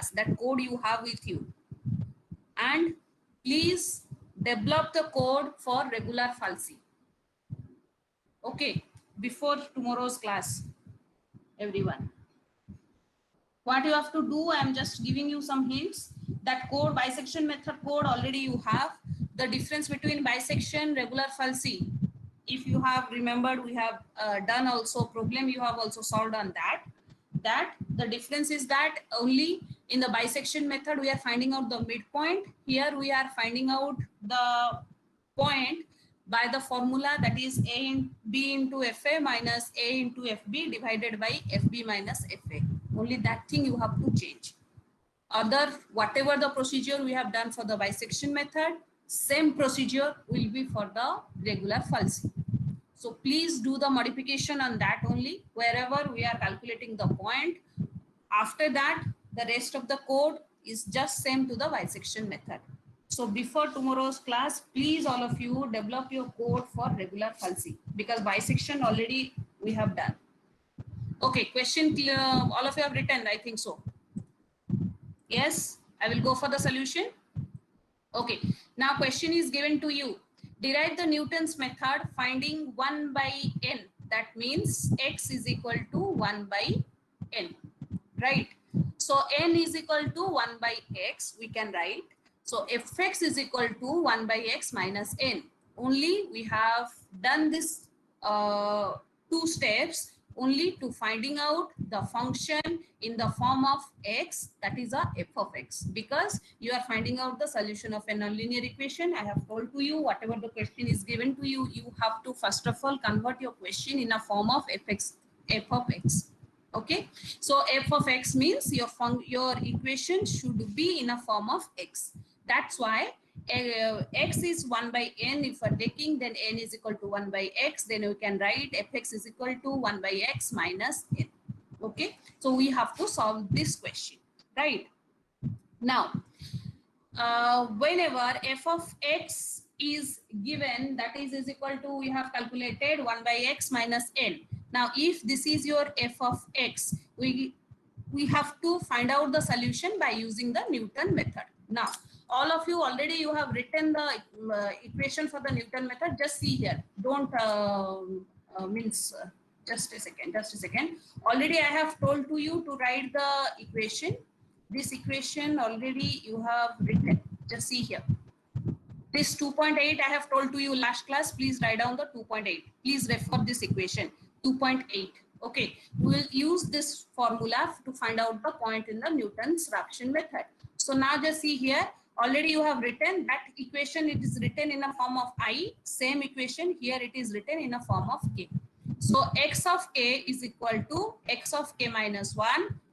class, that code you have with you, and please develop the code for regular falsi. Okay, before tomorrow's class, everyone. What you have to do, I am just giving you some hints. That code, bisection method code, already you have. The difference between bisection, regular falsi, if you have remembered, we have done also problem, you have also solved on that. That the difference is that only in the bisection method we are finding out the midpoint. Here we are finding out the point by the formula, that is a in b into fa minus a into fb divided by fb minus fa. Only that thing you have to change. Other, whatever the procedure we have done for the bisection method, same procedure will be for the regular falsi. So please do the modification on that only, wherever we are calculating the point. After that, the rest of the code is just same to the bisection method. So before tomorrow's class, please all of you develop your code for regular falsi, because bisection already we have done. Okay, question clear? All of you have written, I think so. Yes, I will go for the solution. Okay, now question is given to you. Derive the Newton's method finding 1 by n. That means x is equal to 1 by n, right? So n is equal to 1 by x, we can write. So fx is equal to 1 by x minus n. Only we have done this two steps only to finding out the function in the form of x, that is a f of x, because you are finding out the solution of a nonlinear equation. I have told to you, whatever the question is given to you, you have to first of all convert your question in a form of f of x. Okay, so f of x means your equation should be in a form of x. That's why x is 1 by n. If we're taking, then n is equal to 1 by x, then we can write fx is equal to 1 by x minus n. Okay, so we have to solve this question, right? Now whenever f of x is given, that is equal to, we have calculated 1 by x minus n. Now if this is your f of x, we have to find out the solution by using the Newton method. Now all of you already, you have written the equation for the Newton method. Just see here, don't just a second. Already I have told to you to write the equation. This equation already you have written. Just see here. This 2.8 I have told to you last class. Please write down the 2.8. Please refer this equation 2.8. Okay, we will use this formula to find out the point in the Newton's Raphson method. So now just see here. Already you have written that equation. It is written in a form of I. Same equation here. It is written in a form of k. So x of k is equal to x of k minus 1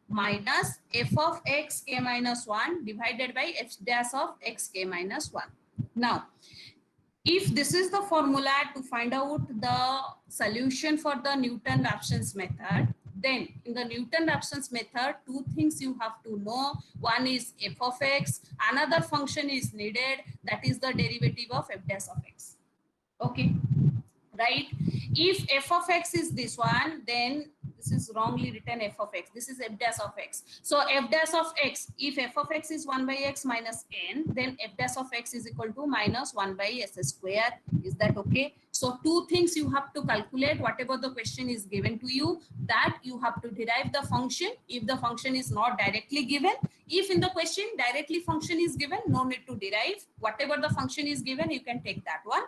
minus f of x k minus 1 divided by f dash of x k minus 1. Now, if this is the formula to find out the solution for the Newton-Raphson's method, then in the Newton-Raphson's method, two things you have to know. One is f of x, another function is needed, that is the derivative of f dash of x. Okay, right? If f of x is this one, then this is wrongly written f of x. This is f dash of x. So f dash of x, if f of x is 1 by x minus n, then f dash of x is equal to minus 1 by s square. Is that okay? So two things you have to calculate, whatever the question is given to you, that you have to derive the function if the function is not directly given. If in the question directly function is given, no need to derive. Whatever the function is given, you can take that one.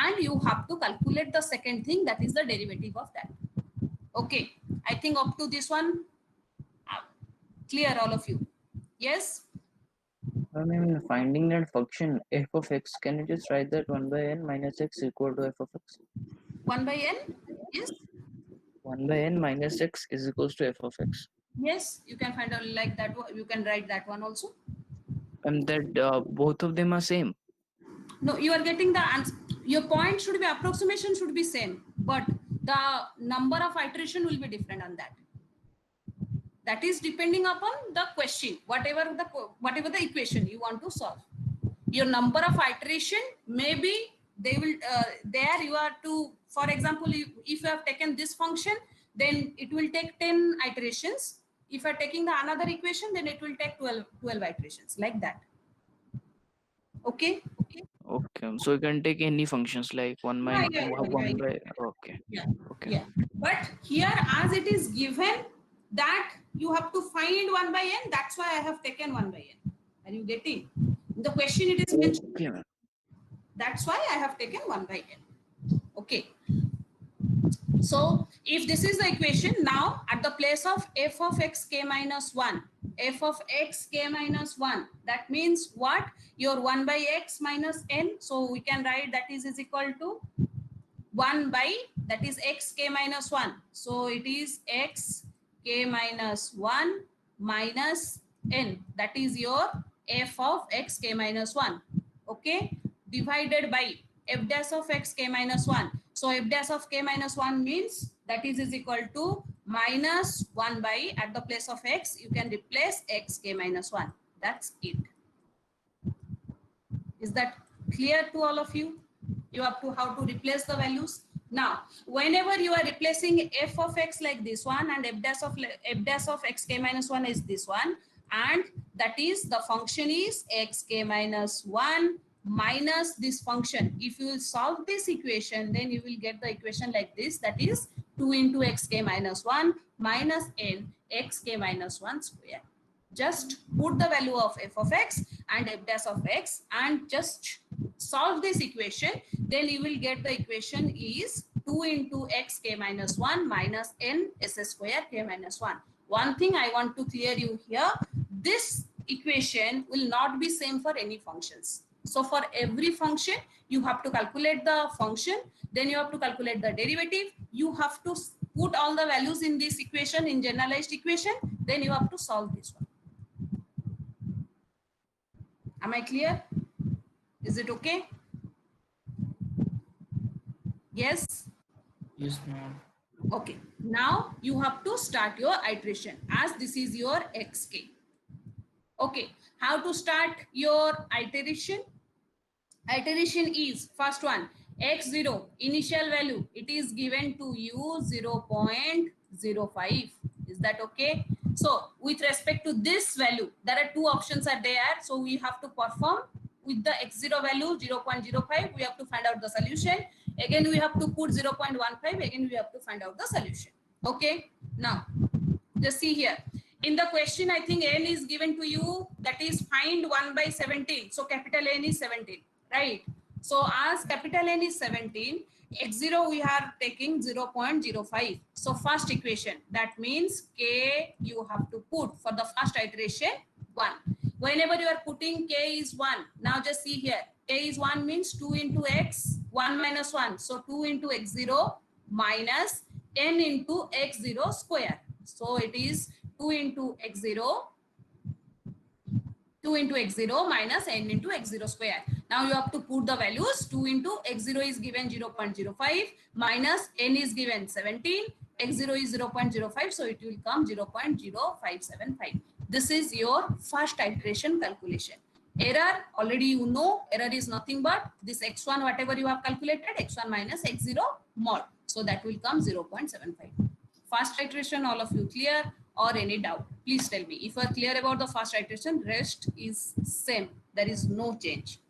And you have to calculate the second thing, that is the derivative of that. Okay, I think up to this one clear, all of you? Yes. I mean, finding that function f of x, can you just write that 1 by n minus x equal to f of x? 1 by n. Yes. 1 by n minus x is equals to f of x. Yes, you can find out like that. You can write that one also. And that both of them are same. No, you are getting the answer. Your point should be, approximation should be same, but the number of iteration will be different on that. That is depending upon the question, whatever the equation you want to solve. Your number of iteration, maybe they will there you are to, for example, if you have taken this function, then it will take 10 iterations. If you're taking the another equation, then it will take 12 iterations like that. Okay. Okay. So you can take any functions like one by one by. Okay. Yeah. Okay. Yeah. But here, as it is given that you have to find 1 by n, that's why I have taken 1 by n. Are you getting? In the question it is mentioned. Okay, ma'am. That's why I have taken 1 by n. Okay. So if this is the equation, now at the place of f of x k minus 1, f of x k minus 1, that means what? Your 1 by x minus n. So we can write that is equal to 1 by, that is x k minus 1. So it is x k minus 1 minus n. That is your f of x k minus 1. Okay. Divided by f dash of x k minus 1. So f dash of k minus 1 means that is equal to minus 1 by, at the place of x, you can replace x k minus 1. That's it. Is that clear to all of you? You have to how to replace the values. Now, whenever you are replacing f of x like this one and f dash of x k minus 1 is this one, and that is the function is x k minus 1 minus this function. If you will solve this equation, then you will get the equation like this, that is 2 into x k minus 1 minus n x k minus 1 square. Just put the value of f of x and f dash of x and just solve this equation, then you will get the equation is 2 into x k minus 1 minus n s square k minus 1. One thing I want to clear you here, this equation will not be same for any functions. So for every function, you have to calculate the function, then you have to calculate the derivative, you have to put all the values in this equation, in generalized equation, then you have to solve this one. Am I clear? Is it okay? Yes? Yes, ma'am. Okay. Now you have to start your iteration as this is your xk. Okay. How to start your iteration? Iteration is first one, x0 initial value. It is given to you 0.05. Is that okay? So with respect to this value, there are two options are there. So we have to perform with the x0 value 0.05. We have to find out the solution. Again, we have to put 0.15. Again, we have to find out the solution. Okay. Now, just see here. In the question, I think n is given to you, that is find 1 by 17. So capital N is 17, right? So as capital N is 17, x0 we are taking 0.05. So first equation, that means k you have to put for the first iteration 1. Whenever you are putting k is 1, now just see here, k is 1 means 2 into x, 1 minus 1. So 2 into x0 minus n into x0 square. So it is 2 into x0 minus n into x0 square. Now you have to put the values. 2 into x0 is given 0.05 minus n is given 17. x0 is 0.05, so it will come 0.0575. This is your first iteration calculation. Error, already you know, error is nothing but this x1 whatever you have calculated, x1 minus x0 mod. So that will come 0.75. First iteration, all of you clear or any doubt? Please tell me. If you are clear about the first iteration, rest is same. There is no change.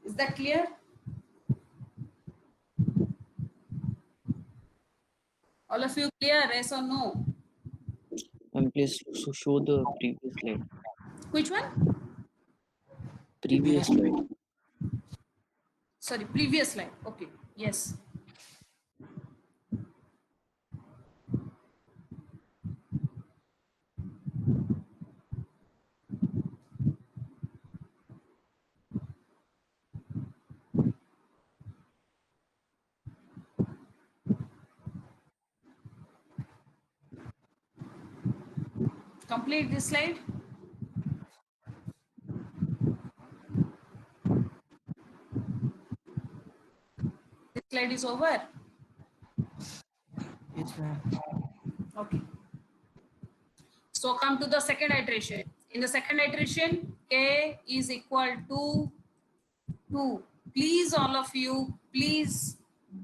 Is that clear? All of you clear, yes or no? And please show the previous slide. Which one? Previous slide. Sorry, previous slide. Okay. Yes. Complete this slide. This slide is over. Yes, ma'am. Okay. So come to the second iteration. In the second iteration, k is equal to 2. Please, all of you, please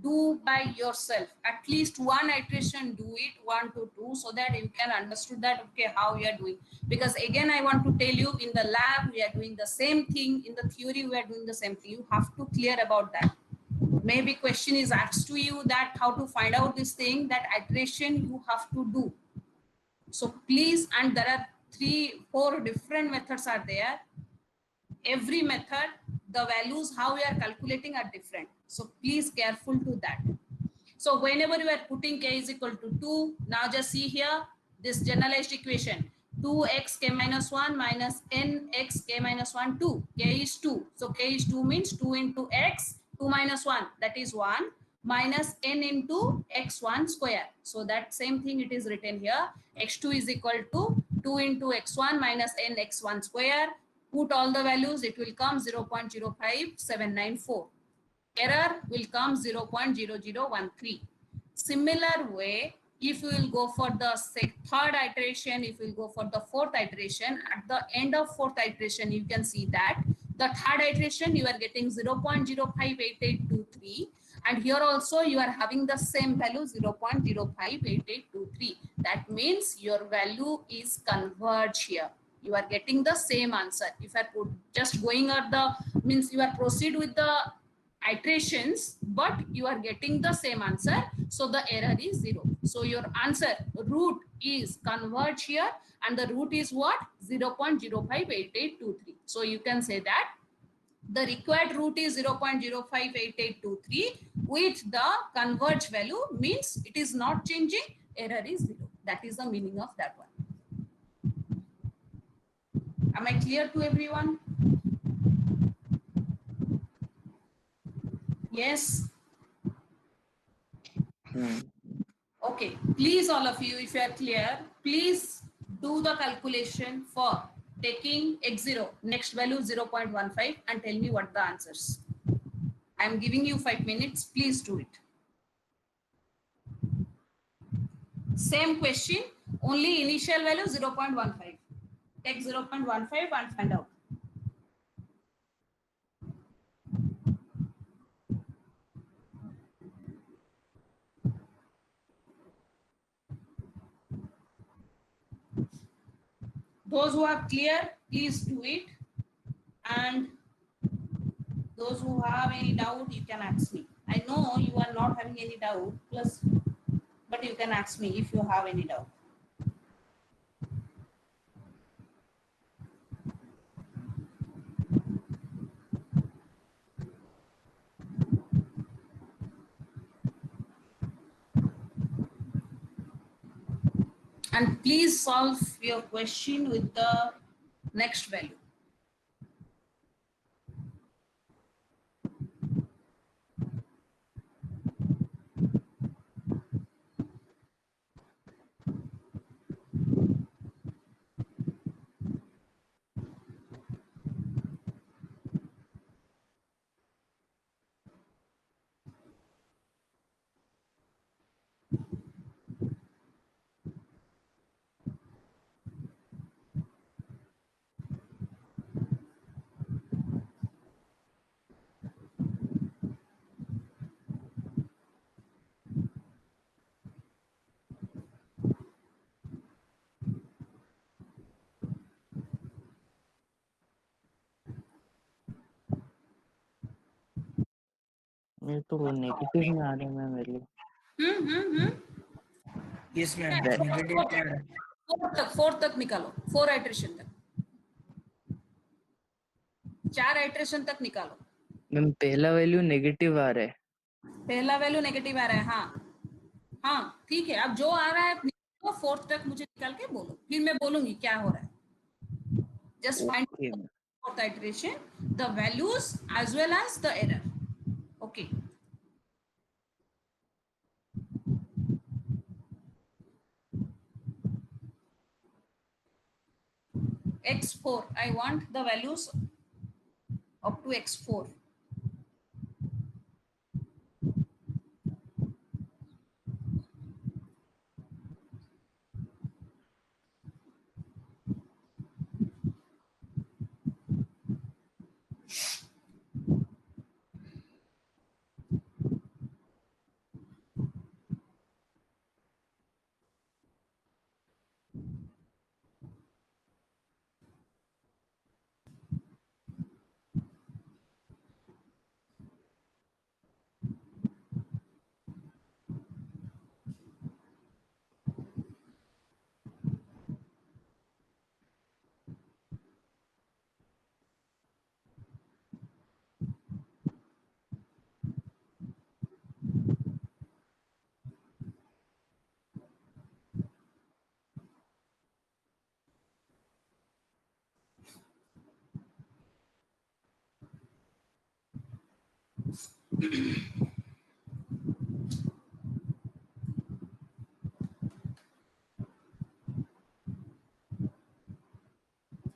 do by yourself. At least one iteration, do it 1 to 2, so that you can understand that okay how we are doing. Because again I want to tell you, in the lab we are doing the same thing, in the theory we are doing the same thing. You have to clear about that. Maybe question is asked to you that how to find out this thing, that iteration you have to do. So please, and there are 3-4 different methods are there. Every method, the values how we are calculating are different, so please careful to that. So whenever you are putting k is equal to 2, now just see here this generalized equation, 2x k minus 1 minus nx k minus 1 2, k is 2, so k is 2 means 2 into x, 2 minus 1 that is 1, minus n into x1 square. So that same thing it is written here, x2 is equal to 2 into x1 minus n x1 square. Put all the values, it will come 0.05794. Error will come 0.0013. Similar way, if you will go for the third iteration, if you will go for the fourth iteration, at the end of fourth iteration, you can see that the third iteration, you are getting 0.058823. And here also you are having the same value 0.058823. That means your value is converged here. You are getting the same answer. If I put just going at the means you are proceed with the iterations, but you are getting the same answer, so the error is 0. So your answer root is converge here, and the root is what, 0.058823. So you can say that the required root is 0.058823 with the converge value, means it is not changing, error is 0. That is the meaning of that one. Am I clear to everyone? Yes. Okay, please all of you, if you are clear, please do the calculation for taking x0, next value 0.15, and tell me what the answers. I am giving you 5 minutes, please do it. Same question, only initial value 0.15. Take 0.15 and find out. Those who are clear, please do it. And those who have any doubt, you can ask me. I know you are not having any doubt, plus, but you can ask me if you have any doubt. And please solve your question with the next value. ये तो negative में आ रहे हैं ma'am मेरे लिए. Yes, ma'am. Negative में आ रहा है. फोर तक निकालो, 4 आइटरेशन तक, 4 आइटरेशन तक निकालो. मैम पहला वैल्यू नेगेटिव आ रहा है. पहला वैल्यू नेगेटिव आ रहा है, हाँ हाँ ठीक है. अब जो आ रहा है तो 4 तक मुझे निकाल के बोलो, फिर मैं बोलूंगी क्या हो रहा है. Just find Okay, the fourth iteration, the values as well as the error. Okay. x4, I want the values up to x4.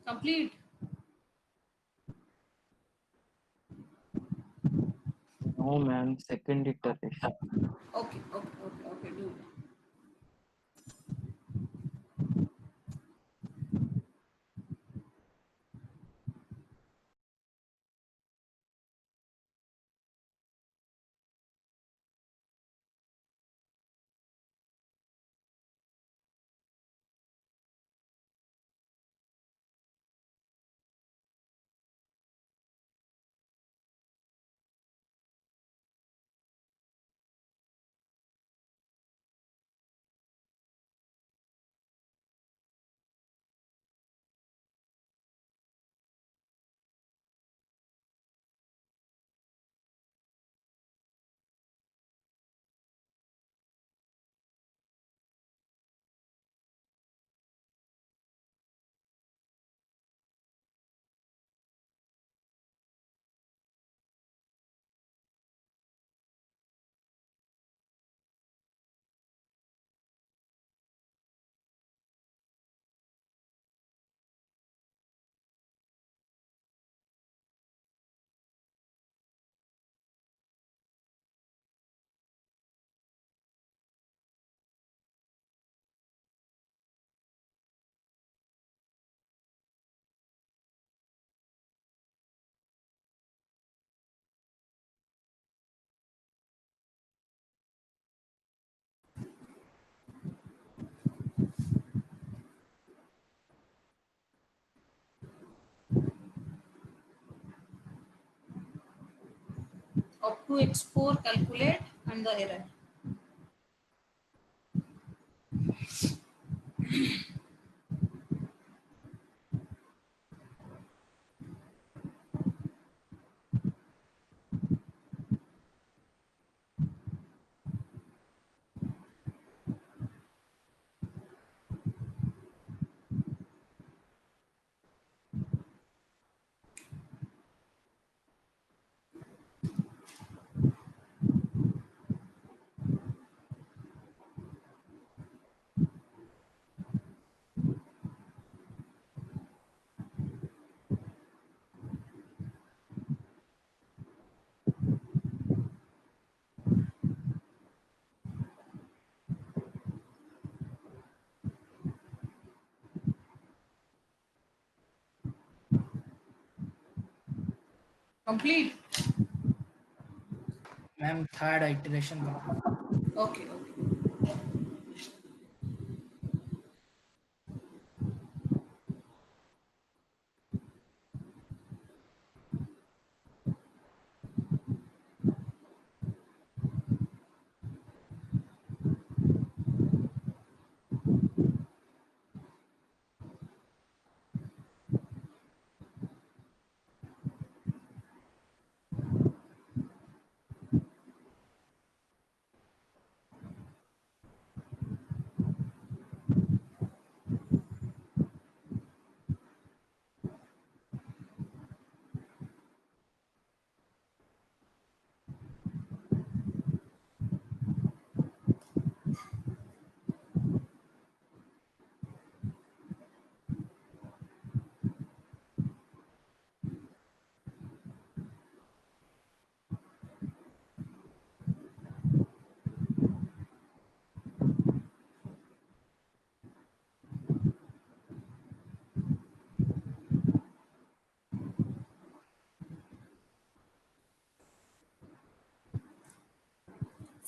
Complete. No, ma'am. Second iteration. Okay, do it. Up to x4 calculate and the error. Complete. Ma'am, third iteration complete. Okay.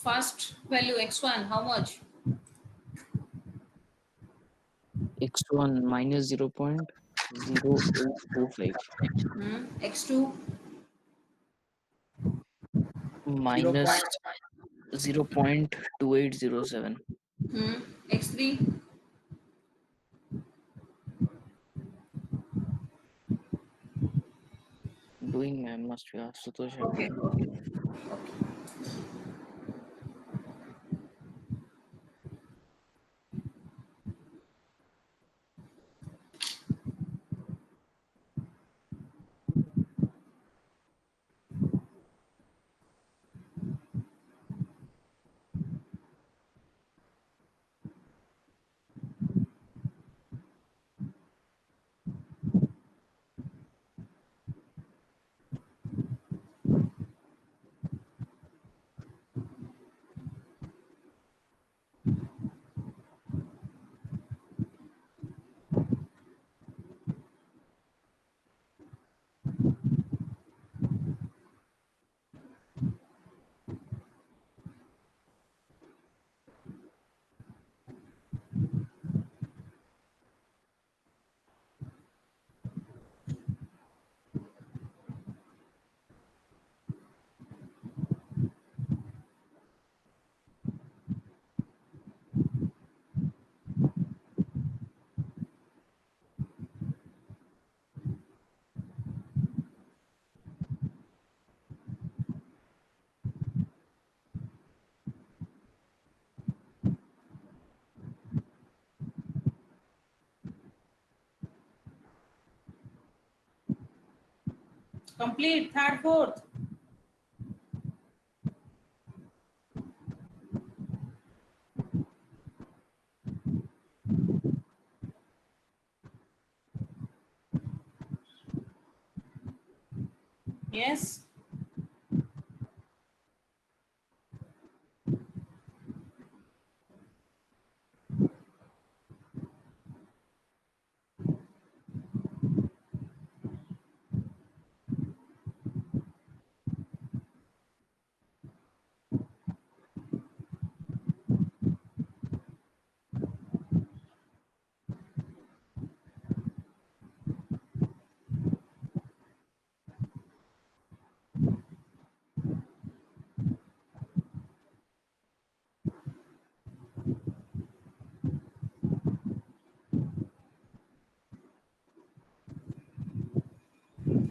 First value x1, how much? X1 minus 0.0845 X2, minus 0.2807. x3, Doing, ma'am. Must be Asutosh have okay, done. okay. Complete third, fourth. Yes.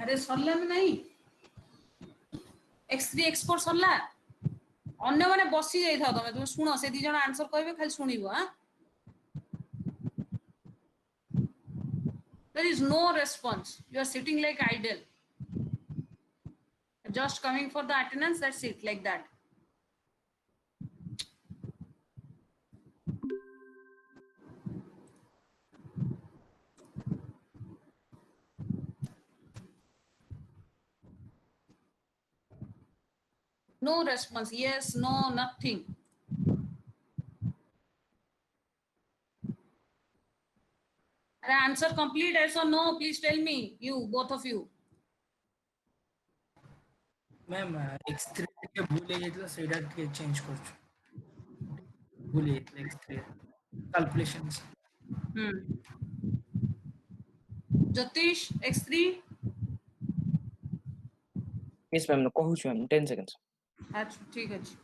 अरे सरला ना नहीं x3 x4 सरला अन्य माने बसी जाई था तमे तुम सुनो से दी जण आंसर कहबे खाली सुनिबो हां there is no response you are sitting like idle just coming for the attendance that's it like that no response yes no nothing answer complete yes or no please tell me you both of you ma'am x3 ଟିକେ ଭୁଲ ହେଇଯାଇଥିଲା ସେଇଟା ଟିକେ change କରୁଛୁ ଭୁଲ ହେଇଯାଇଥିଲା x3 କ୍ୟାଲକୁଲେସନ୍ସ Jyotish x3 Yes, ma'am. कहूछु ma'am. 10 seconds. अच्छा ठीक अछि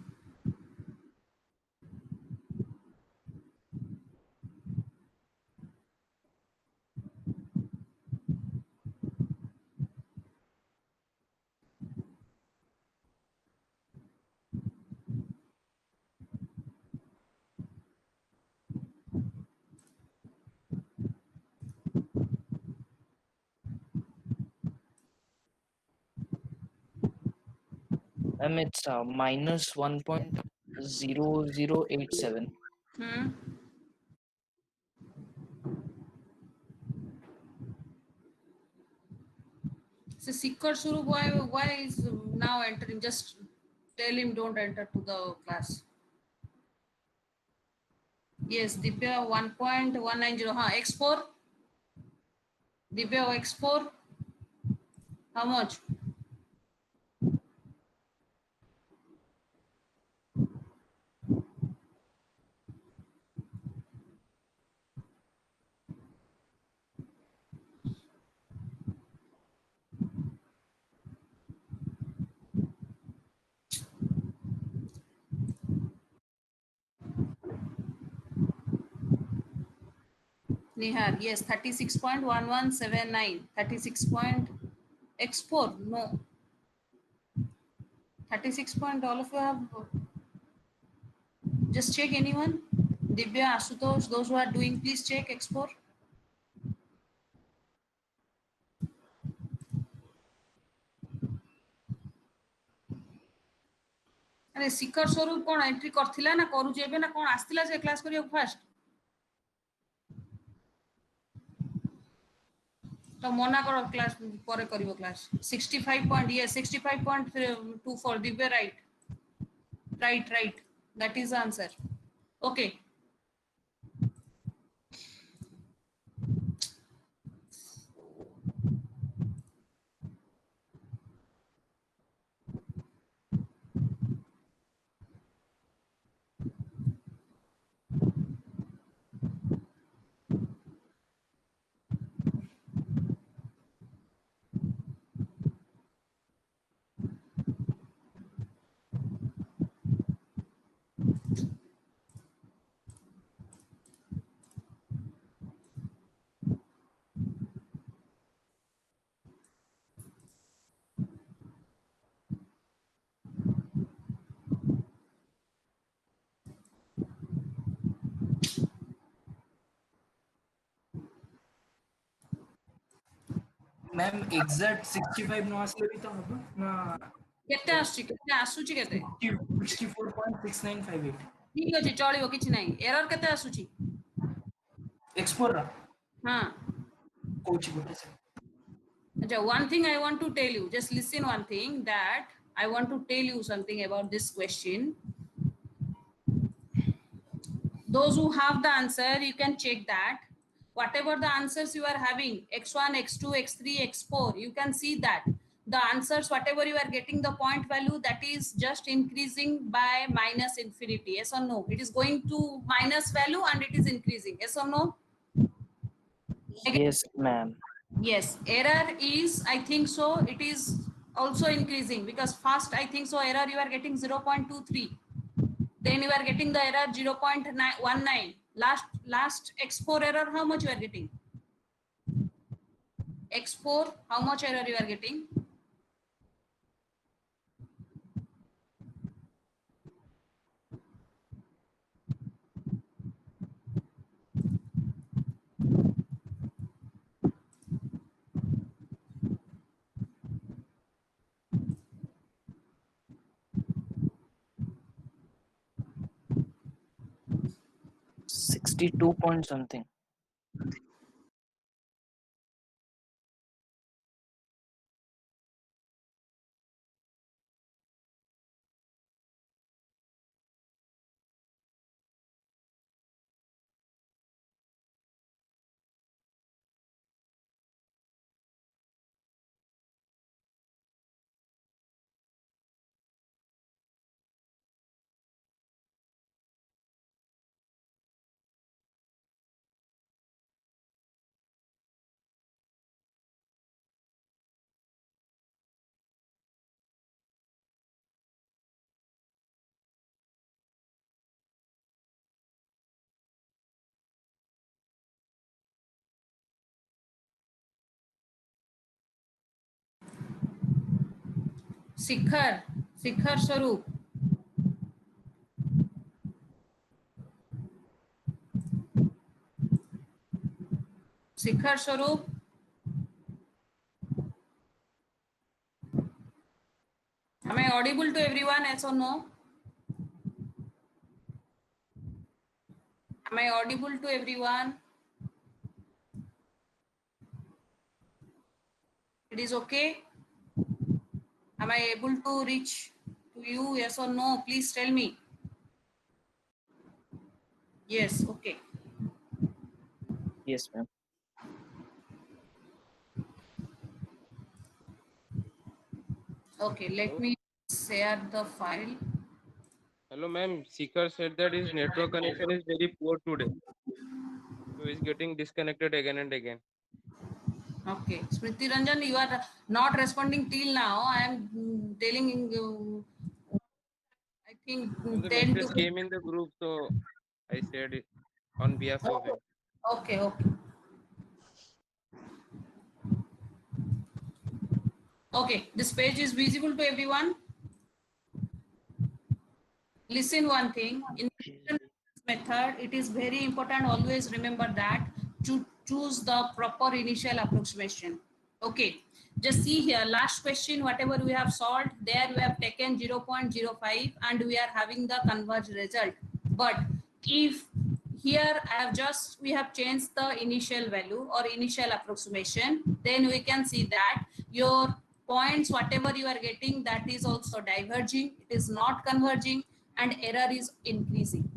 Ma'am, it's minus 1.0087. So Sikkar Suru why is now entering? Just tell him don't enter to the class. Yes, Divya 1.190. X4. Divya X4. How much? Nihar, yes, 36.1179. 36 point X4, no. 36 point, all of you have. Just check anyone. Divya, Asutosh, those who are doing, please check X4. अरे शिखर स्वरूप कौन entry करथिला ना करूचे एबे ना कौन आस्तिला से class करियो फास्ट तो मना करो क्लास पर करियो क्लास 65 पॉइंट ये 65.24 Divya right right right that is answer okay ma'am exact 65 no आसले भी तो हबो ना केते आସୁची केते 64.6958 ठीक अछि चलिबो किछि नाही एरर केते आସୁची एक्सपोर रा हां कोची बोटे से अच्छा one thing I want to tell you, just listen one thing, that I want to tell you something about this question. Those who have the answer, you can check that whatever the answers you are having, x1, x2, x3, x4, you can see that the answers whatever you are getting, the point value, that is just increasing by minus infinity. Yes or no? It is going to minus value and it is increasing. Yes or no? Yes, ma'am. Yes, error is, I think so, it is also increasing, because first I think so error you are getting 0.23, then you are getting the error 0.19, last x4 error how much you are getting, x4 how much error you are getting, $62 point something. शिखर स्वरूप, शिखर स्वरूप, am I audible to everyone? Yes or no? Am I audible to everyone? It is okay? Am I able to reach to you? Yes or no? Please tell me. Yes, okay. Yes, ma'am. Okay, let me share the file. Hello, ma'am. Seeker said that his network connection is very poor today. So he's getting disconnected again and again. Okay, Smriti Ranjan, you are not responding till now. I am telling you, I think And the 10 message to. came in the group, so I said it on behalf of him. Okay, okay. Okay, this page is visible to everyone. Listen one thing, in method, it is very important, always remember that, to choose the proper initial approximation. Okay, just see here, last question, whatever we have solved, there we have taken 0.05 and we are having the converged result. But if here I have just, we have changed the initial value or initial approximation, then we can see that your points, whatever you are getting, that is also diverging, it is not converging, and error is increasing.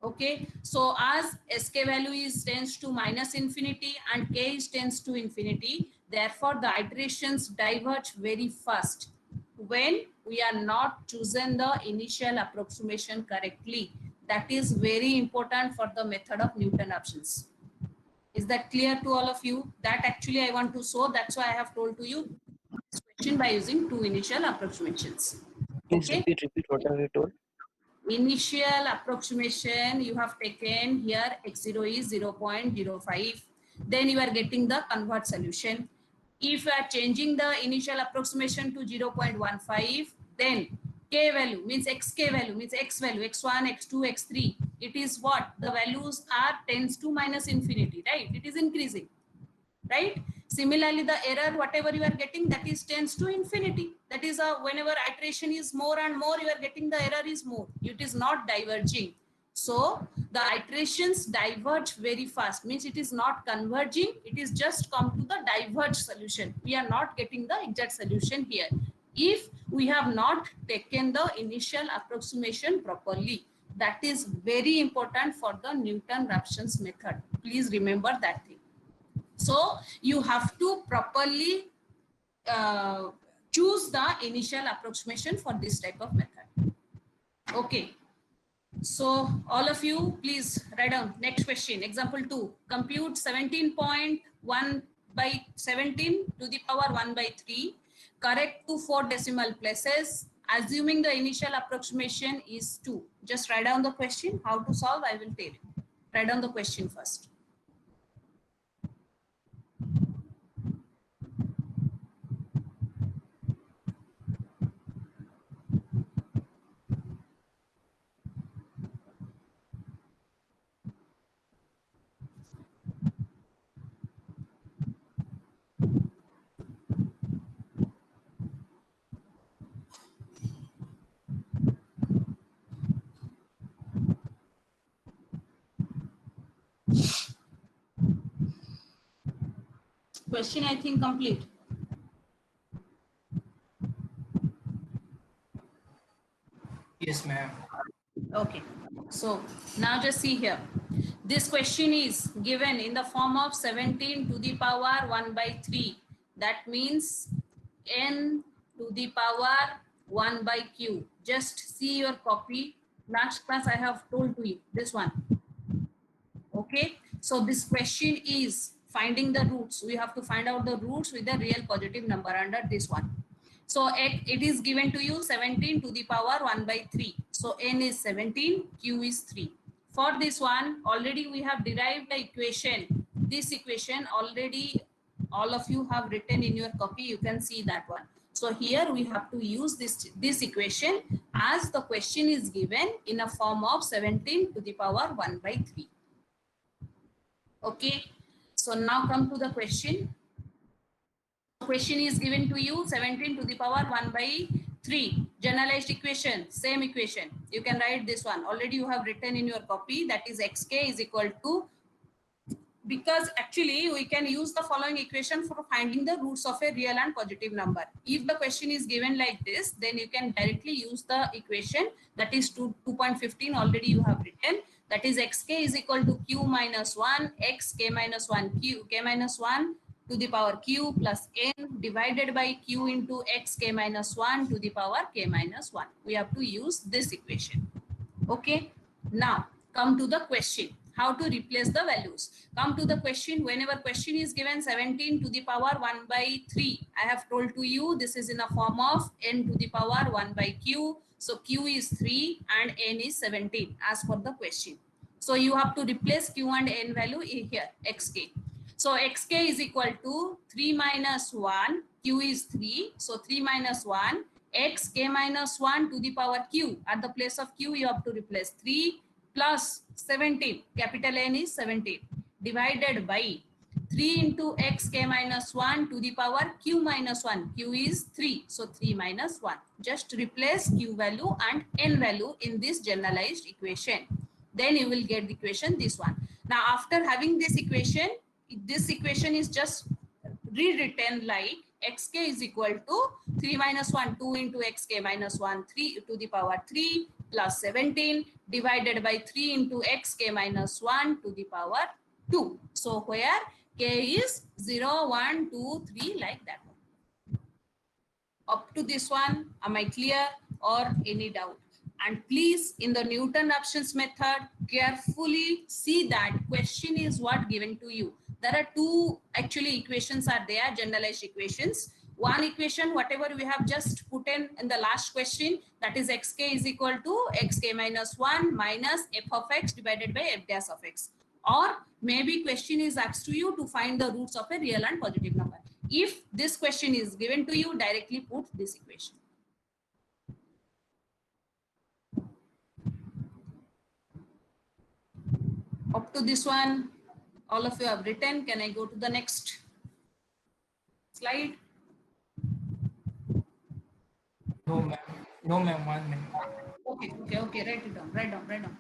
Okay, so as sk value is tends to minus infinity and k is tends to infinity, therefore the iterations diverge very fast when we are not chosen the initial approximation correctly. That is very important for the method of Newton options. Is that clear to all of you? That actually I want to show, that's why I have told to you this question by using two initial approximations. Please Okay, repeat what have you told. initial approximation you have taken here, x0 is 0.05, then you are getting the convert solution. If you are changing the initial approximation to 0.15, then k value means xk value means x value, x1, x2, x3, it is what the values are tends to minus infinity, right? It is increasing, right? Similarly, the error, whatever you are getting, that is tends to infinity. That is whenever iteration is more and more, you are getting the error is more. It is not diverging. So the iterations diverge very fast, means it is not converging. It is just come to the diverged solution. We are not getting the exact solution here if we have not taken the initial approximation properly. That is very important for the Newton-Raphson's method. Please remember that thing. So you have to properly choose the initial approximation for this type of method. Okay. So all of you, please write down next question. Example 2. Compute 17.1 by 17 to the power 1 by 3. Correct to 4 decimal places. Assuming the initial approximation is 2. Just write down the question. How to solve, I will tell you. Write down the question first. Question, I think, complete. Yes, ma'am. Okay, so now just see here. This question is given in the form of 17 to the power 1 by 3. That means n to the power 1 by q. Just see your copy. Last class I have told to you this one. Okay, so this question is finding the roots. We have to find out the roots with the real positive number under this one. So it is given to you 17 to the power 1 by 3. So n is 17, q is 3. For this one, already we have derived the equation. This equation already all of you have written in your copy. You can see that one. So here we have to use this equation as the question is given in a form of 17 to the power 1 by 3. Okay, so now come to the question. Question is given to you 17 to the power 1 by 3. Generalized equation, same equation. You can write this one. Already you have written in your copy, that is xk is equal to, because actually we can use the following equation for finding the roots of a real and positive number. If the question is given like this, then you can directly use the equation, that is 2.15 already you have written. That is xk is equal to q minus 1 x k minus 1 q k minus 1 to the power q plus n divided by q into x k minus 1 to the power k minus 1. We have to use this equation. Okay, now come to the question. How to replace the values? Come to the question. Whenever question is given 17 to the power 1 by 3, I have told to you this is in a form of n to the power 1 by q. So q is 3 and n is 17 as per the question. So you have to replace q and n value here, xk. So xk is equal to 3 minus 1, q is 3. So 3 minus 1, x k minus 1 to the power q. At the place of q, you have to replace 3 plus 17, capital N is 17, divided by 3 into x k minus 1 to the power q minus 1. Q is 3. So 3 minus 1. Just replace q value and n value in this generalized equation. Then you will get the equation, this one. Now after having this equation is just rewritten like xk is equal to 3 minus 1, 2 into xk minus 1, 3 to the power 3 plus 17 divided by 3 into xk minus 1 to the power 2. So where k is 0, 1, 2, 3 like that one. Up to this one, am I clear or any doubt? And please, in the Newton-Raphson's method, carefully see that question is what given to you. There are two actually equations are there, generalized equations. One equation, whatever we have just put in the last question, that is xk is equal to xk minus 1 minus f of x divided by f dash of x. Or maybe question is asked to you to find the roots of a real and positive number. If this question is given to you, directly put this equation. Up to this one, all of you have written. Can I go to the next? slide? No, ma'am. No, ma'am. 1 minute. Okay. Write it down. Write down.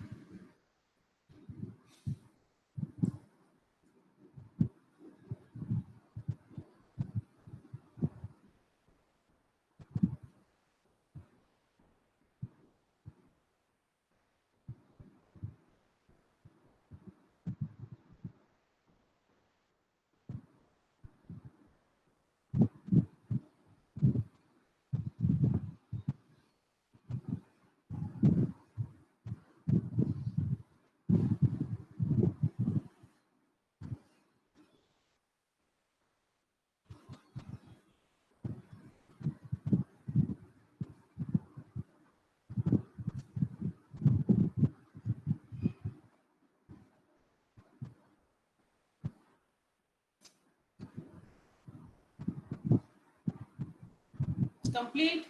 It's complete.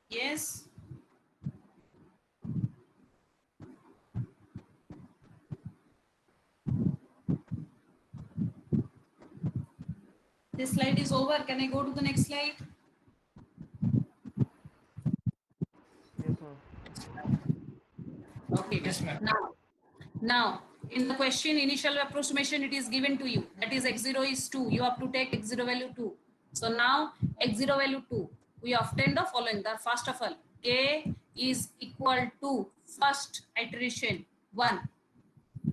Yes. This slide is over. Can I go to the next slide? Yes, ma'am. Okay. Yes, ma'am. Now, in the question, initial approximation, it is given to you. That is x0 is 2. You have to take x0 value 2. So now x0 value 2. We obtain the following. The first of all, k is equal to first iteration 1.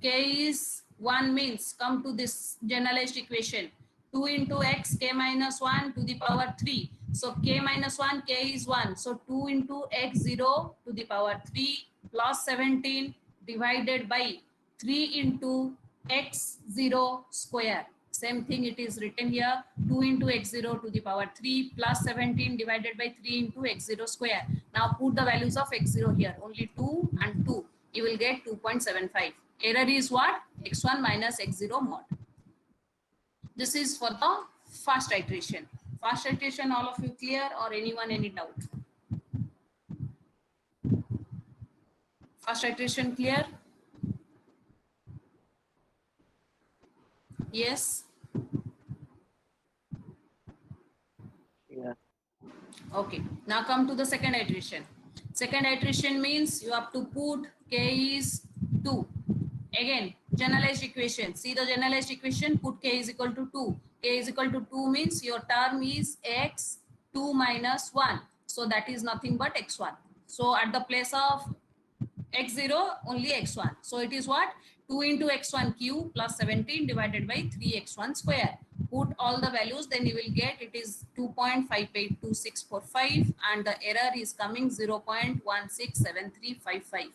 K is 1 means come to this generalized equation. 2 into x k minus 1 to the power 3. So k minus 1, k is 1. So 2 into x0 to the power 3 plus 17 divided by 3 into x0 square. Same thing it is written here. 2 into x0 to the power 3 plus 17 divided by 3 into x0 square. Now put the values of x0 here. Only 2 and 2. You will get 2.75. Error is what? x1 minus x0 mod. This is for the first iteration. First iteration, all of you clear, or anyone any doubt? First iteration clear? Yes. Yeah. Okay. Now come to the second iteration. Second iteration means you have to put k is 2. Again, generalized equation. See the generalized equation, put k is equal to 2. K is equal to 2 means your term is x2 minus 1. So that is nothing but x1. So at the place of x0 only x1. So it is what? 2 into x1 cube plus 17 divided by 3x1 square. Put all the values, then you will get it is 2.582645 and the error is coming 0.167355.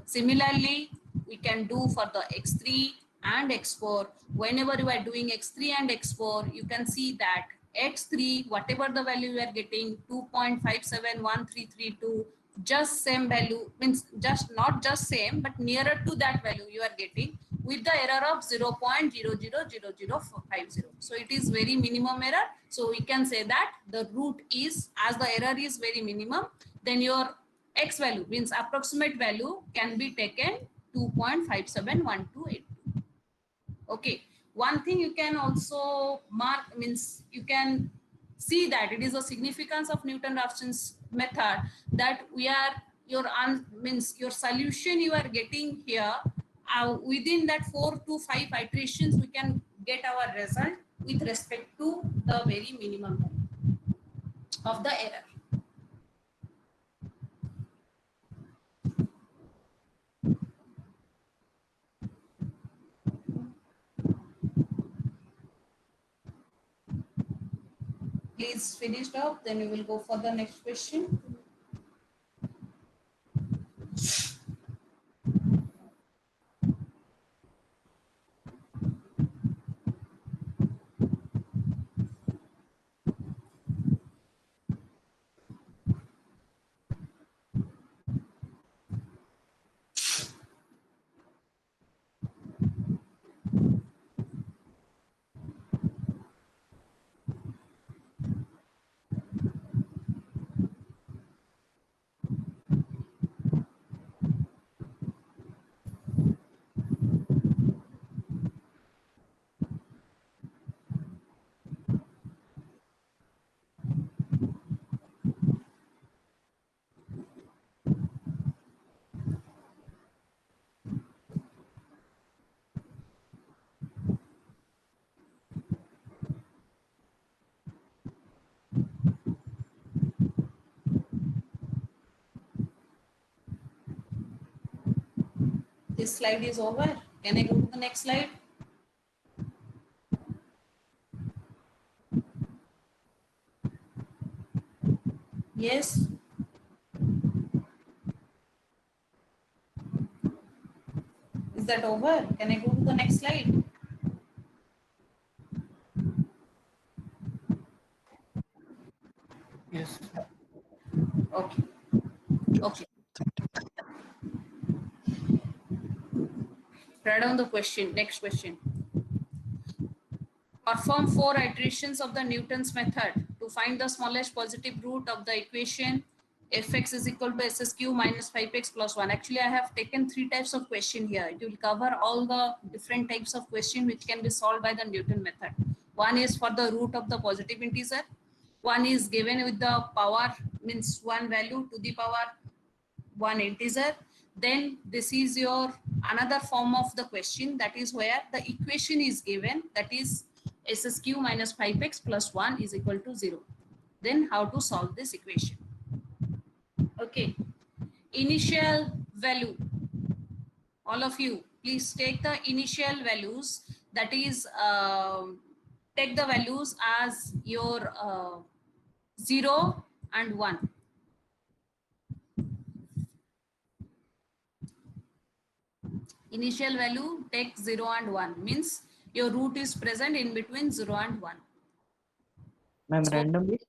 Similarly, we can do for the x3 and x4. Whenever you are doing x3 and x4, you can see that x3, whatever the value you are getting, 2.571332, just same value, means just not just same, but nearer to that value you are getting with the error of 0.000050. So it is very minimum error. So we can say that the root is, as the error is very minimum, then your x value means approximate value can be taken 2.571282. Okay. One thing you can also mark means you can see that it is a significance of Newton-Raphson's method that we are means your solution you are getting here within that 4 to 5 iterations we can get our result with respect to the very minimum value of the error. Please finish up, then we will go for the next question. This slide is over. Can I go to the next slide? Yes. Is that over? Can I go to the next slide? Yes. Okay. Okay. Write down the question. Next question. Perform 4 iterations of the Newton's method to find the smallest positive root of the equation fx is equal to SSQ minus 5x plus 1. Actually, I have taken 3 types of question here. It will cover all the different types of question which can be solved by the Newton method. One is for the root of the positive integer. One is given with the power, means one value to the power 1 integer. Then this is your another form of the question, that is where the equation is given, that is SSQ minus 5x plus 1 is equal to 0. Then how to solve this equation? Okay, initial value, all of you please take the initial values, that is take the values as your 0 and 1. Initial value take 0 and 1, means your root is present in between 0 and 1. Ma'am, So- randomly?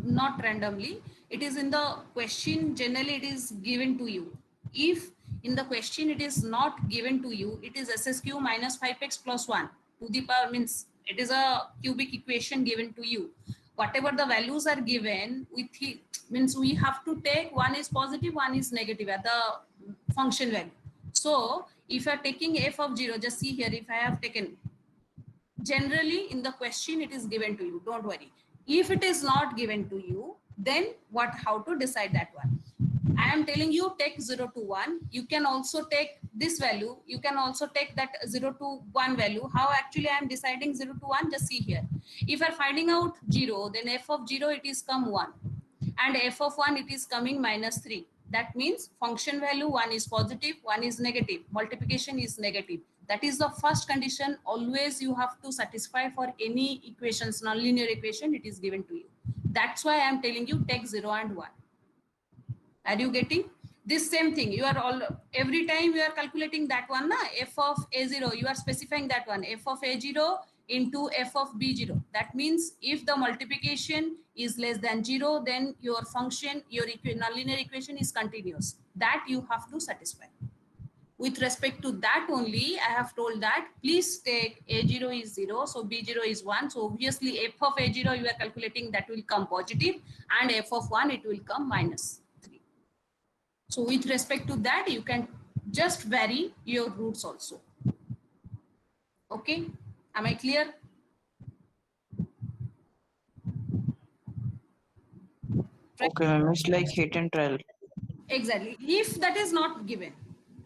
Not randomly, it is in the question. Generally it is given to you. If in the question it is not given to you, it is SSQ minus 5x plus 1 to the power, means it is a cubic equation given to you. Whatever the values are given with it, means we have to take one is positive, one is negative at the function value. So if you are taking f of 0, just see here, if I have taken, generally in the question it is given to you, don't worry. If it is not given to you, then how to decide that one? I am telling you, take 0 to 1. You can also take this value. You can also take that 0 to 1 value. How actually I am deciding 0 to 1? Just see here. If you are finding out 0, then f of 0 it is come 1. And f of 1 it is coming minus 3. That means function value 1 is positive, 1 is negative. Multiplication is negative. That is the first condition always you have to satisfy for any equations, nonlinear equation it is given to you. That's why I am telling you take 0 and 1. Are you getting? This same thing, you are all, every time you are calculating that one, na, f of a0, you are specifying that one, f of a0 into f of b0. That means if the multiplication is less than 0, then your function, your nonlinear equation is continuous. That you have to satisfy. With respect to that only, I have told that please take a0 is 0, so b0 is 1. So obviously f of a0 you are calculating, that will come positive, and f of 1 it will come minus 3. So with respect to that, you can just vary your roots also. Okay, am I clear? Okay, ma'am, it's like hit and trial. Exactly. If that is not given,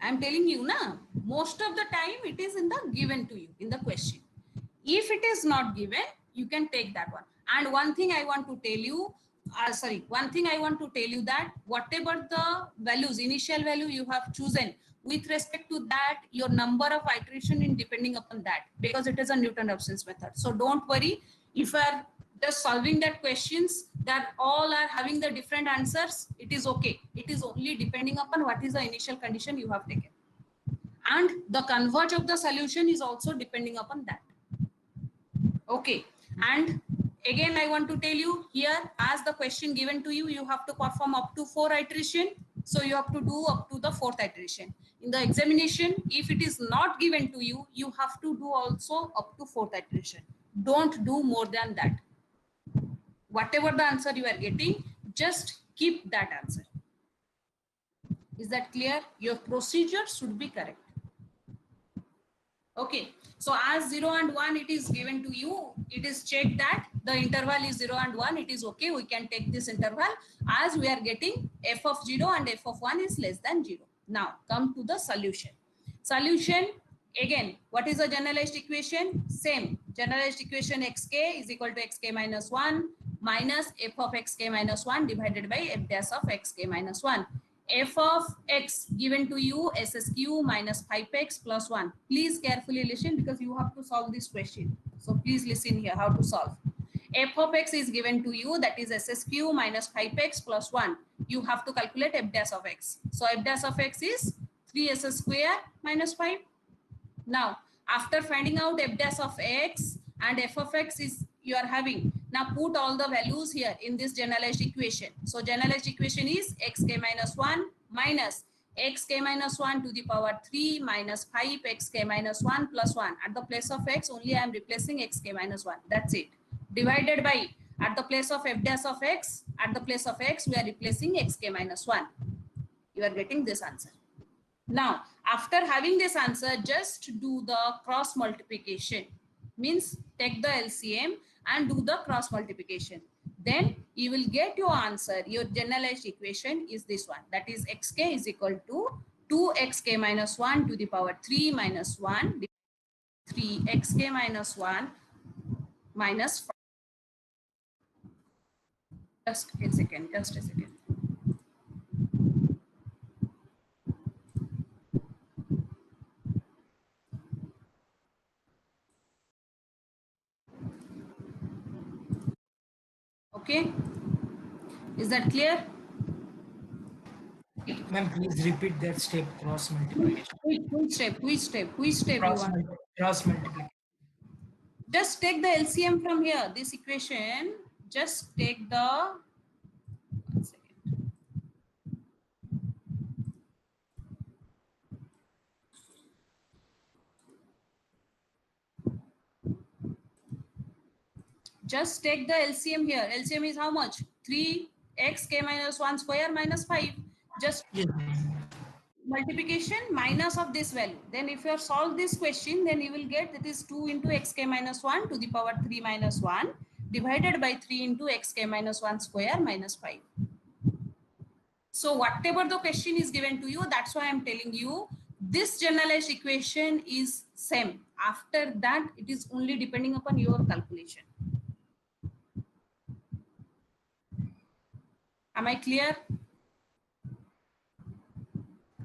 I am telling you, na, most of the time it is in the given to you in the question. If it is not given, you can take that one. And one thing I want to tell you, that whatever the values, initial value you have chosen, with respect to that, your number of iteration is depending upon that, because it is a Newton-Raphson's method. So don't worry if you are just solving that questions that all are having the different answers, it is okay. It is only depending upon what is the initial condition you have taken. And the converge of the solution is also depending upon that. Okay, and again I want to tell you here, as the question given to you, you have to perform up to 4 iteration. So you have to do up to the 4th iteration. In the examination, if it is not given to you, you have to do also up to 4th iteration. Don't do more than that. Whatever the answer you are getting, just keep that answer. Is that clear? Your procedure should be correct. Okay, so as 0 and 1 it is given to you, it is checked that the interval is 0 and 1, it is okay, we can take this interval, as we are getting f of 0 and f of 1 is less than 0. Now come to the solution. Solution, again, what is the generalized equation? Same, generalized equation xk is equal to xk minus 1 minus f of xk minus 1 divided by f dash of xk minus 1. f of x given to you SSQ minus 5x plus 1. Please carefully listen because you have to solve this question. So please listen here how to solve. F of x is given to you, that is SSQ minus 5x plus 1. You have to calculate f dash of x. So f dash of x is 3s square minus 5. Now, after finding out f dash of x and f of x is you are having, now put all the values here in this generalized equation. So generalized equation is xk minus 1 minus xk minus 1 to the power 3 minus 5 xk minus 1 plus 1. At the place of x, only I am replacing xk minus 1. That's it. Divided by, at the place of f dash of x, at the place of x, we are replacing xk minus 1. You are getting this answer. Now, after having this answer, just do the cross multiplication. Means take the LCM and do the cross multiplication. Then you will get your answer. Your generalized equation is this one. That is xk is equal to 2xk minus 1 to the power 3 minus 1. 3xk minus 1 minus 5. Just a second. Just a second. Okay. Is that clear? Ma'am, please repeat that step, cross multiplication. Which step? Which step? Which step you want? Cross multiplication. Just take the LCM from here. This equation, just take the, 1 second. Just take the LCM here. LCM is how much? 3xk minus 1 square minus 5. Just Yes, ma'am. multiplication minus of this value. Then if you solve this question, then you will get that is 2 into xk minus 1 to the power 3 minus 1 divided by 3 into xk minus 1 square minus 5. So whatever the question is given to you, that's why I'm telling you this generalized equation is same. After that, it is only depending upon your calculation. Am I clear?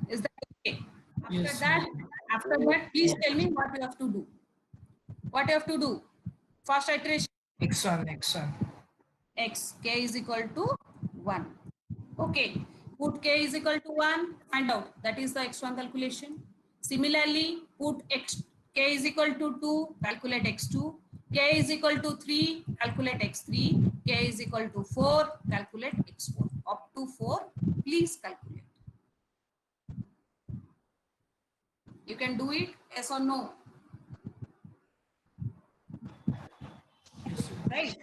Is that okay? Yes, After that, please tell me what you have to do. What you have to do? First iteration, x1, x1. x, k is equal to 1. Okay, put k is equal to 1, find out. That is the x1 calculation. Similarly, put x, k is equal to 2, calculate x2. K is equal to 3, calculate x3. K is equal to 4, calculate x4. Up to 4, please calculate. You can do it, yes or no? Yes. Right?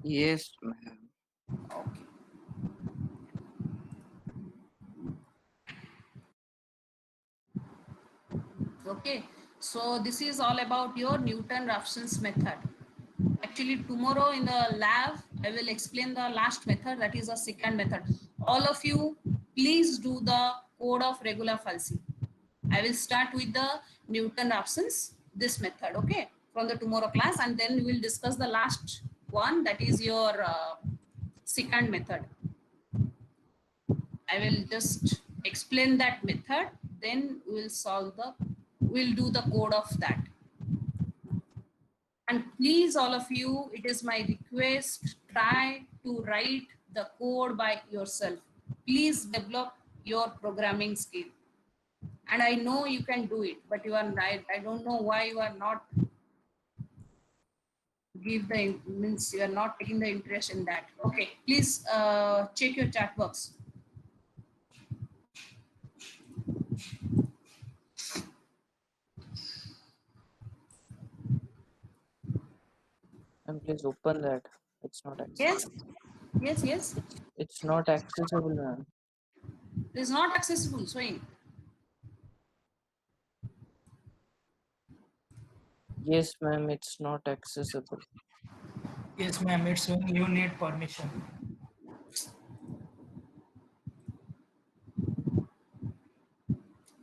Yes, ma'am. Okay. Okay, so this is all about your Newton-Raphson's method. Actually, tomorrow in the lab, I will explain the last method, that is a second method. All of you, please do the code of regular falsi. I will start with the Newton-Raphson's, this method, okay, from the tomorrow class, and then we will discuss the last one, that is your second method. I will just explain that method, then we'll do the code of that. And please, all of you, it is my request, try to write the code by yourself. Please develop your programming skill. And I know you can do it, but you are right. I don't know why you are not means you are not taking the interest in that. Okay, please check your chat box. And please open that. It's not Yes, accessible. yes. It's not accessible, ma'am. It is not accessible, showing. Yes, ma'am. It's not accessible. Yes, ma'am. It's when you need permission.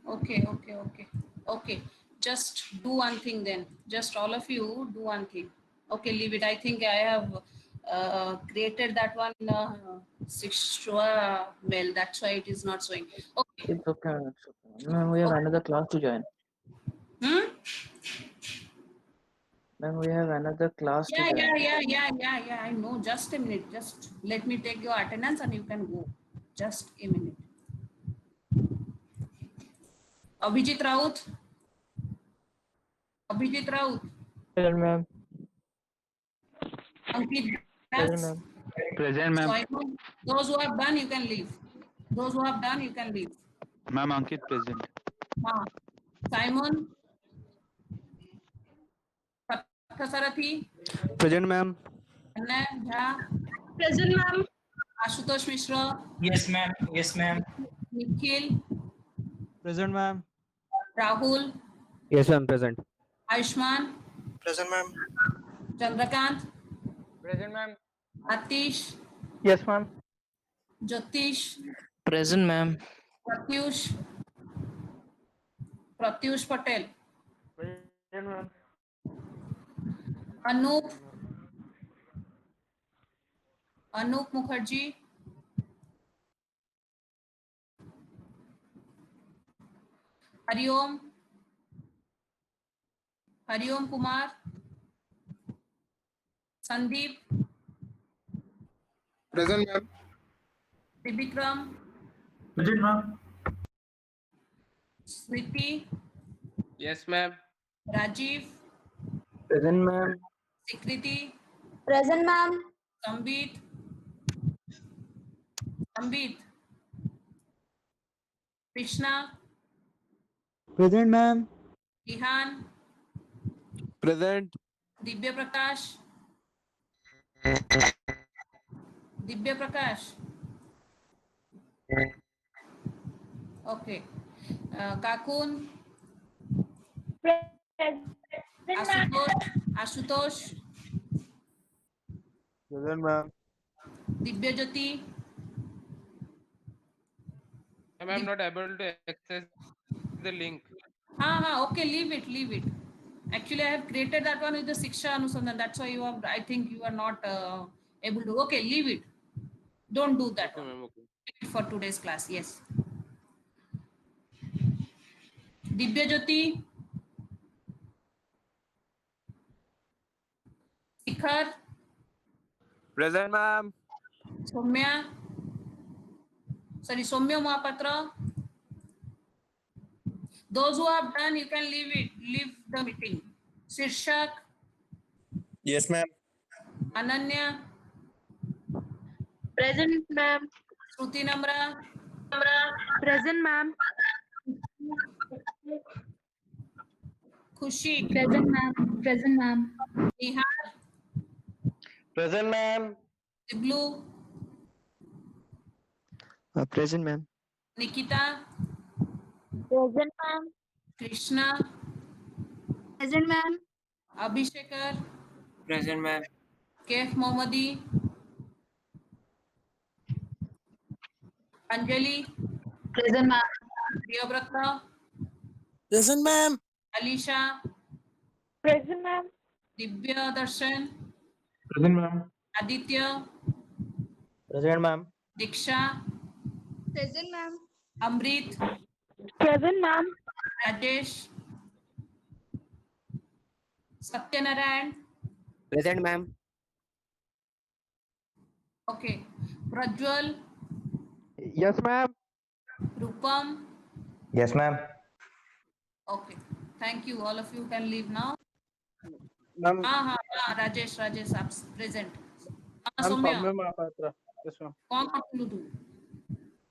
Okay. Just do one thing then. Just all of you do one thing. Okay, leave it. I think I have created that one Sure, Mel. That's why it is not showing. Okay. It's okay. It's okay. Ma'am, we have another class to join. Hmm? Ma'am, we have another class to join. Yeah. I know. Just a minute. Just let me take your attendance and you can go. Just a minute. Abhijit Raut. Abhijit Raut. Present, ma'am. Ankit Present, Das. ma'am. Present, ma'am. Simon. Those who have done, you can leave. Those who have done, you can leave. Ma'am, Ankit present. Simon. Sarathi. Present, ma'am. Anna Jha. Present, ma'am. Ashutosh Mishra. Yes, ma'am. Yes, ma'am. Nikhil. Present, ma'am. Rahul. Yes, ma'am. Present. Ayushman. Present, ma'am. Chandrakant. Present, ma'am. Atish. Yes, ma'am. Jyotish. Present, ma'am. Pratyush. Pratyush Patel. Present, ma'am. Anup. Anup Mukherjee. Hariom. Hariom Kumar. Sandeep. Present, ma'am. Tribikram. Present, ma'am. Smriti. Yes, ma'am. Rajiv. Present, ma'am. Sikriti. Present, ma'am. Sambit. Sambit. Krishna. Present, ma'am. Rihan. Present. Divya Prakash. Divya Prakash. Okay. Kakun. Present, ma'am. Ashutosh. Ashutosh. Present, ma'am. Divya Jyoti. Ma'am, I'm not able to access the link. Okay, leave it. Actually, I have created that one with the Siksha Anusandhan. That's why I think you are not able to. Okay, leave it. Don't do that Okay, one. ma'am. Okay. Wait for today's class. Yes. Divya Jyoti. Shikhar. Present, ma'am. Soumya. Soumya Mahapatra. Those who have done, you can leave it. Leave the meeting. Shirshak. Yes, ma'am. Ananya. Present, ma'am. Shruti Namra. Present, ma'am. Khushi. Present, ma'am. Present, ma'am. Nihar. Present, ma'am. Tiblu. Present, ma'am. Nikita. Present, ma'am. Krishna. Present, ma'am. Abhishekar. Present, ma'am. Kef Mohammadi. Anjali. Present, ma'am. Priyabrata. Present, ma'am. Alisha. Present, ma'am. Divya Darshan. Present, ma'am. Aditya. Present, ma'am. Diksha. Present, ma'am. Amrit. Present, ma'am. Rajesh. Satyanarayan. Present, ma'am. Okay. Prajwal. Yes, ma'am. Rupam. Yes, ma'am. Okay. Thank you. All of you can leave now. Ma'am, Rajesh आप present. ma'am, Saumya Soumya Mahapatra. Yes, ma'am. कौन करतुलु तू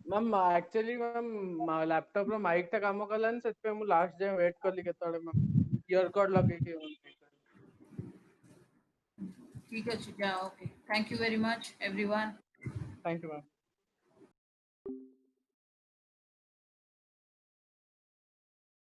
ma'am actually ma'am ଲାପଟପ୍ର ମାଇକ୍ଟା କାମ କଲାନି ସେଥିପାଇଁ ମୁଁ last ଯାଏଁ wait କଲି କେତେବେଳେ ମ୍ୟାମ୍ ଇୟର କର୍ଡ ଲଗେଇକି ठीक है जा okay thank you very much everyone thank you ma'am